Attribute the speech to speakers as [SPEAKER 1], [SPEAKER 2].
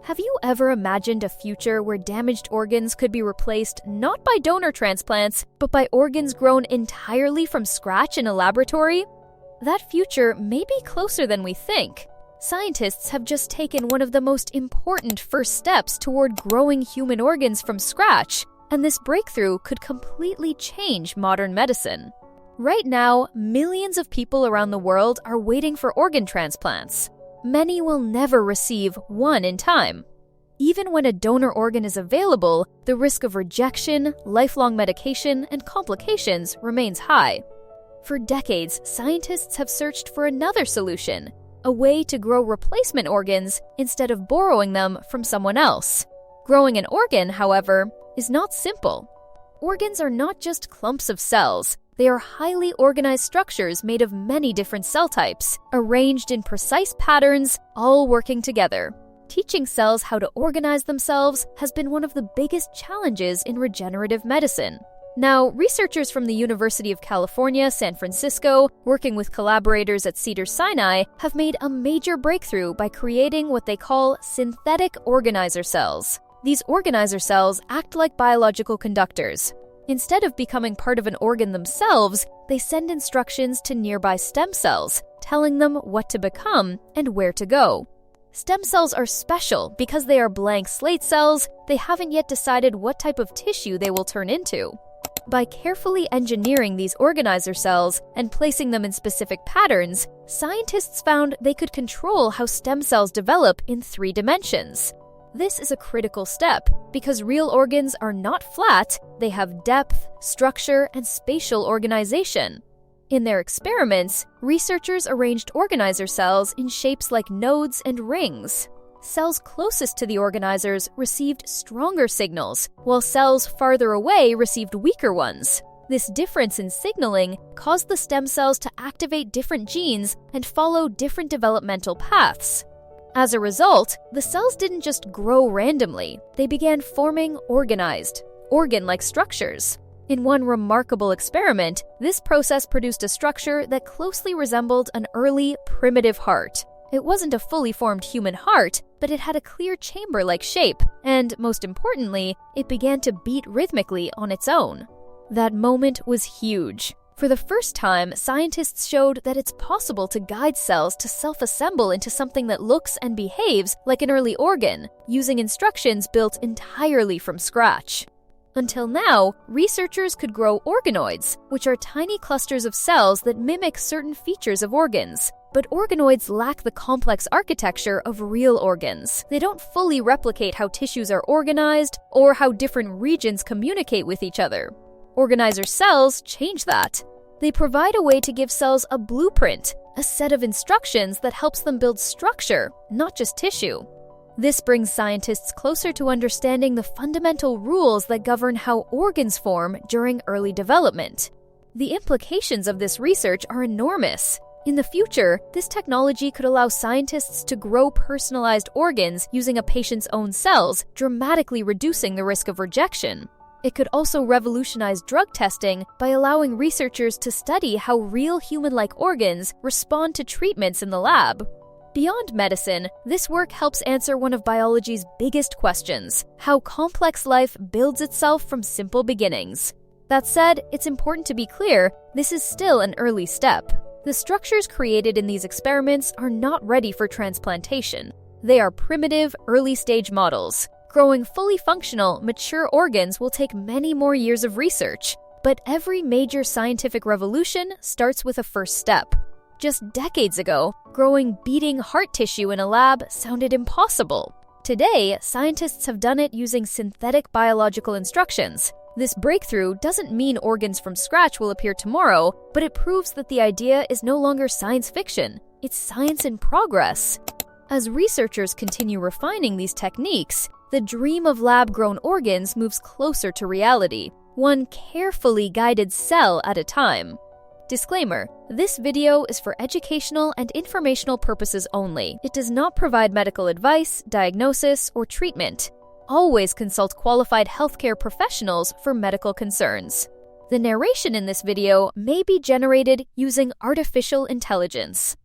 [SPEAKER 1] Have you ever imagined a future where damaged organs could be replaced not by donor transplants, but by organs grown entirely from scratch in a laboratory? That future may be closer than we think. Scientists have just taken one of the most important first steps toward growing human organs from scratch, and this breakthrough could completely change modern medicine. Right now, millions of people around the world are waiting for organ transplants. Many will never receive one in time. Even when a donor organ is available, the risk of rejection, lifelong medication, and complications remains high. For decades, scientists have searched for another solution, a way to grow replacement organs instead of borrowing them from someone else. Growing an organ, however, is not simple. Organs are not just clumps of cells. They are highly organized structures made of many different cell types, arranged in precise patterns, all working together. Teaching cells how to organize themselves has been one of the biggest challenges in regenerative medicine. Now, researchers from the University of California, San Francisco, working with collaborators at Cedars-Sinai, have made a major breakthrough by creating what they call synthetic organizer cells. These organizer cells act like biological conductors. Instead of becoming part of an organ themselves, they send instructions to nearby stem cells, telling them what to become and where to go. Stem cells are special because they are blank slate cells. They haven't yet decided what type of tissue they will turn into. By carefully engineering these organizer cells and placing them in specific patterns, scientists found they could control how stem cells develop in 3 dimensions. This is a critical step because real organs are not flat, they have depth, structure, and spatial organization. In their experiments, researchers arranged organizer cells in shapes like nodes and rings. Cells closest to the organizers received stronger signals, while cells farther away received weaker ones. This difference in signaling caused the stem cells to activate different genes and follow different developmental paths. As a result, the cells didn't just grow randomly, they began forming organized, organ-like structures. In one remarkable experiment, this process produced a structure that closely resembled an early, primitive heart. It wasn't a fully formed human heart, but it had a clear chamber-like shape, and most importantly, it began to beat rhythmically on its own. That moment was huge. For the first time, scientists showed that it's possible to guide cells to self-assemble into something that looks and behaves like an early organ, using instructions built entirely from scratch. Until now, researchers could grow organoids, which are tiny clusters of cells that mimic certain features of organs. But organoids lack the complex architecture of real organs. They don't fully replicate how tissues are organized or how different regions communicate with each other. Organizer cells change that. They provide a way to give cells a blueprint, a set of instructions that helps them build structure, not just tissue. This brings scientists closer to understanding the fundamental rules that govern how organs form during early development. The implications of this research are enormous. In the future, this technology could allow scientists to grow personalized organs using a patient's own cells, dramatically reducing the risk of rejection. It could also revolutionize drug testing by allowing researchers to study how real human-like organs respond to treatments in the lab. Beyond medicine, this work helps answer one of biology's biggest questions: how complex life builds itself from simple beginnings. That said, it's important to be clear, this is still an early step. The structures created in these experiments are not ready for transplantation. They are primitive, early-stage models. Growing fully functional, mature organs will take many more years of research, but every major scientific revolution starts with a first step. Just decades ago, growing beating heart tissue in a lab sounded impossible. Today, scientists have done it using synthetic biological instructions. This breakthrough doesn't mean organs from scratch will appear tomorrow, but it proves that the idea is no longer science fiction. It's science in progress. As researchers continue refining these techniques, the dream of lab-grown organs moves closer to reality, one carefully guided cell at a time. Disclaimer: this video is for educational and informational purposes only. It does not provide medical advice, diagnosis, or treatment. Always consult qualified healthcare professionals for medical concerns. The narration in this video may be generated using artificial intelligence.